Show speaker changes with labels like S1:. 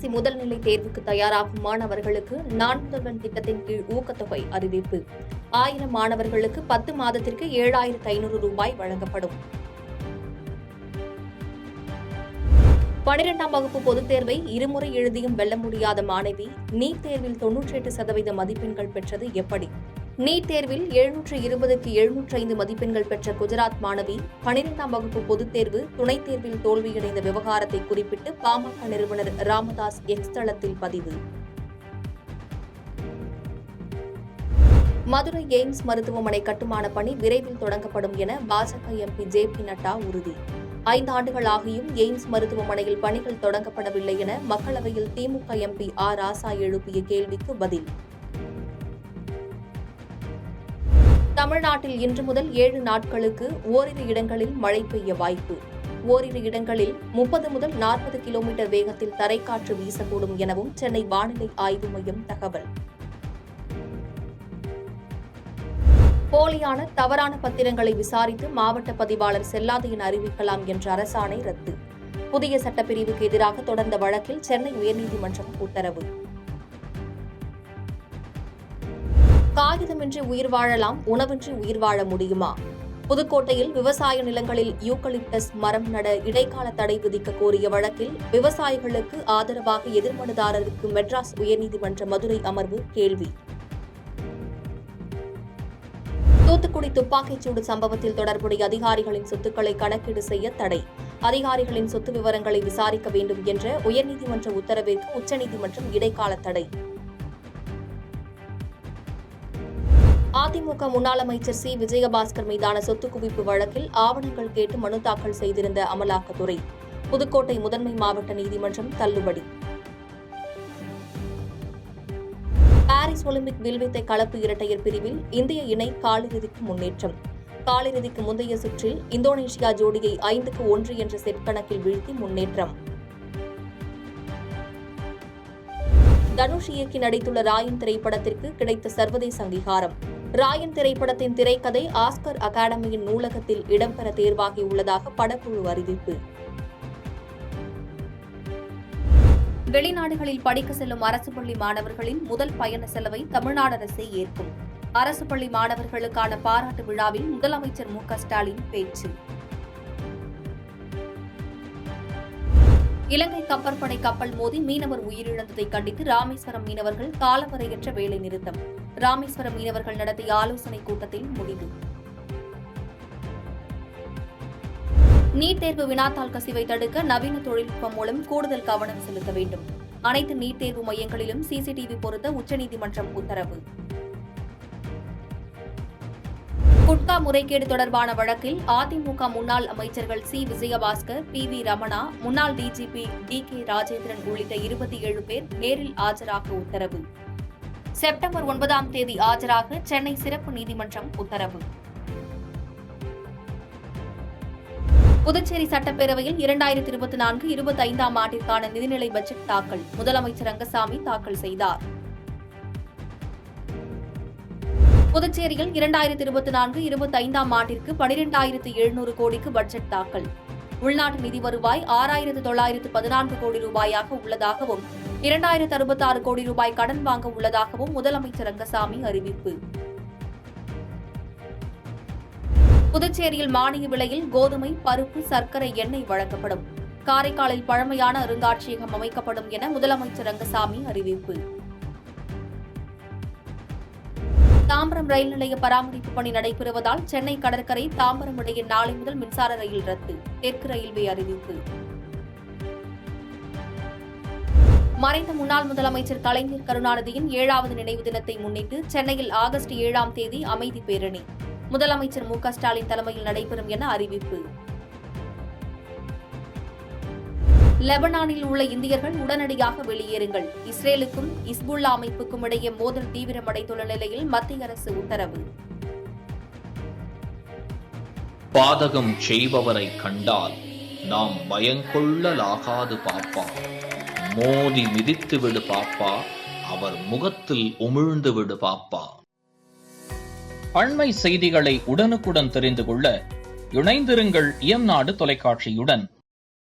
S1: TNPSC முதல்நிலை தேர்வுக்கு தயாராகும் மாணவர்களுக்கு நான் முதல்வன் திட்டத்தின் கீழ் ஊக்கத்தொகை அறிவிப்பு. 1000 மாணவர்களுக்கு 10 மாதத்திற்கு 7500 ரூபாய் வழங்கப்படும். 12ஆம் வகுப்பு பொதுத் தேர்வை இருமுறை எழுதியும் வெல்ல முடியாத மாணவி நீட் தேர்வில் 98% மதிப்பெண்கள் பெற்றது எப்படி? நீட் தேர்வில் 720க்கு 705 மதிப்பெண்கள் பெற்ற குஜராத் மாணவி 12ஆம் வகுப்பு பொதுத் தேர்வு துணைத் தேர்வில் தோல்வியடைந்த விவகாரத்தை குறிப்பிட்டு பாமக நிறுவனர் ராமதாஸ் எக்ஸ் தளத்தில் பதிவு. மதுரை எய்ம்ஸ் மருத்துவமனை கட்டுமான பணி விரைவில் தொடங்கப்படும் என பாஜக எம்பி ஜே.பி. நட்டா உறுதி. 5 ஆண்டுகள் ஆகியும் எய்ம்ஸ் மருத்துவமனையில் பணிகள் தொடங்கப்படவில்லை என மக்களவையில் திமுக எம்பி ஆர். ராசா எழுப்பிய கேள்விக்கு பதில். தமிழ்நாட்டில் இன்று முதல் 7 நாட்களுக்கு ஓரிரு இடங்களில் மழை பெய்ய வாய்ப்பு. ஓரிரு இடங்களில் 30 முதல் 40 கிலோமீட்டர் வேகத்தில் தரைக்காற்று வீசக்கூடும் எனவும் சென்னை வானிலை ஆய்வு மையம் தகவல். போலியான தவறான பத்திரங்களை விசாரித்து மாவட்ட பதிவாளர் செல்லாது என அறிவிக்கலாம் என்ற அரசாணை ரத்து. புதிய சட்டப்பிரிவுக்கு எதிராக தொடர்ந்த வழக்கில் சென்னை உயர்நீதிமன்றம் உத்தரவு. காகிதமின்றி உயிர் வாழலாம், உணவின்றி உயிர் வாழ முடியுமா? புதுக்கோட்டையில் விவசாய நிலங்களில் யூக்கலிப்டஸ் மரம் நட இடைக்கால தடை விதிக்க கோரிய வழக்கில் விவசாயிகளுக்கு ஆதரவாக எதிர்மனுதாரருக்கு மெட்ராஸ் உயர்நீதிமன்ற மதுரை அமர்வு கேள்வி. தூத்துக்குடி துப்பாக்கிச்சூடு சம்பவத்தில் தொடர்புடைய அதிகாரிகளின் சொத்துக்களை கணக்கீடு செய்ய தடை. அதிகாரிகளின் சொத்து விவரங்களை விசாரிக்க வேண்டும் என்ற உயர்நீதிமன்ற உத்தரவிற்கு உச்சநீதிமன்றம் இடைக்கால தடை. அதிமுக முன்னாள் அமைச்சர் சி. விஜயபாஸ்கர் மீதான சொத்து குவிப்பு வழக்கில் ஆவணங்கள் கேட்டு மனு தாக்கல் செய்திருந்த அமலாக்கத்துறை புதுக்கோட்டை முதன்மை மாவட்ட நீதிமன்றம் தள்ளுபடி. பாரிஸ் ஒலிம்பிக் வில்வித்தை கலப்பு இரட்டையர் பிரிவில் இந்திய இணை காலிறுதிக்கு முன்னேற்றம். காலிறுதிக்கு முந்தைய சுற்றில் இந்தோனேஷியா ஜோடியை 5-1 என்ற செட் கணக்கில் வீழ்த்தி முன்னேற்றம். தனுஷ் இயக்கி நடித்துள்ள ராயன் திரைப்படத்திற்கு கிடைத்த சர்வதேச அங்கீகாரம். ராயன் திரைப்படத்தின் திரைக்கதை ஆஸ்கர் அகாடமியின் நூலகத்தில் இடம்பெற தேர்வாகியுள்ளதாக படக்குழு அறிவிப்பு. வெளிநாடுகளில் படிக்க செல்லும் அரசு பள்ளி மாணவர்களின் முதல் பயண செலவை தமிழ்நாடு அரசே ஏற்கும். அரசு பள்ளி மாணவர்களுக்கான பாராட்டு விழாவில் முதலமைச்சர் மு.க. ஸ்டாலின் பேச்சு. இலங்கை கப்பற்படை கப்பல் மோதி மீனவர் உயிரிழந்ததை கண்டித்து ராமேஸ்வரம் மீனவர்கள் காலவரையற்ற வேலை நிறுத்தம். ராமேஸ்வரம் மீனவர்கள் நடத்திய ஆலோசனைக் கூட்டத்தில் முடிவு. நீட் தேர்வு வினாத்தாள் கசிவை தடுக்க நவீன தொழில்நுட்பம் மூலம் கூடுதல் கவனம் செலுத்த வேண்டும். அனைத்து நீட் தேர்வு மையங்களிலும் சிசிடிவி பொருத்த உச்சநீதிமன்றம் உத்தரவு. குட்கா முறைகேடு தொடர்பான வழக்கில் அதிமுக முன்னாள் அமைச்சர்கள் சி. விஜயபாஸ்கர், பி.வி. ரமணா, முன்னாள் டிஜிபி டி.கே. ராஜேந்திரன் உள்ளிட்ட 27 பேர் நேரில் ஆஜராக உத்தரவு. செப்டம்பர் 9ஆம் தேதி ஆஜராக சென்னை சிறப்பு நீதிமன்றம் உத்தரவு. புதுச்சேரி சட்டப்பேரவையில் 2024-25ஆம் ஆண்டிற்கான நிதிநிலை பட்ஜெட் தாக்கல். முதலமைச்சர் ரங்கசாமி தாக்கல் செய்தார். புதுச்சேரியில் 2024-25ஆம் ஆண்டிற்கு 12,700 கோடிக்கு பட்ஜெட் தாக்கல். உள்நாட்டு நிதி வருவாய் 6,914 கோடி ரூபாயாக உள்ளதாகவும் 2,066 கோடி ரூபாய் கடன் வாங்க உள்ளதாகவும் முதலமைச்சர் ரங்கசாமி அறிவிப்பு. புதுச்சேரியில் மானிய விலையில் கோதுமை, பருப்பு, சர்க்கரை, எண்ணெய் வழங்கப்படும். காரைக்காலில் பழமையான அருங்காட்சியகம் அமைக்கப்படும் என முதலமைச்சர் ரங்கசாமி அறிவிப்பு. தாம்பரம் ரயில் நிலைய பராமரிப்பு பணி நடைபெறுவதால் சென்னை கடற்கரை தாம்பரம் இடையே நாளை முதல் மின்சார ரயில் ரத்து. தெற்கு ரயில்வே அறிவிப்பு. மறைந்த முன்னாள் முதலமைச்சர் கலைஞர் கருணாநிதியின் 7வது நினைவு தினத்தை முன்னிட்டு சென்னையில் ஆகஸ்ட் 7ஆம் தேதி அமைதி பேரணி முதலமைச்சர் மு.க. ஸ்டாலின் தலைமையில் நடைபெறும் என அறிவிப்பு. லெபனானில் உள்ள இந்தியர்கள் உடனடியாக வெளியேறுங்கள். இஸ்ரேலுக்கும் இஸ்புல்லா அமைப்புக்கும் இடையே மோதல் தீவிரமடைந்துள்ள நிலையில் மத்திய அரசு உத்தரவு.
S2: பாதகம் செய்பவரை கண்டால் நாம் பயங்கொள்ளலாகாது பாப்பா. மோதி மிதித்து விடு பாப்பா, அவர் முகத்தில் உமிழ்ந்து விடு பாப்பா. அண்மை செய்திகளை உடனுக்குடன் தெரிந்து கொள்ள இணைந்திருங்கள் இயம்நாடு தொலைக்காட்சியுடன்.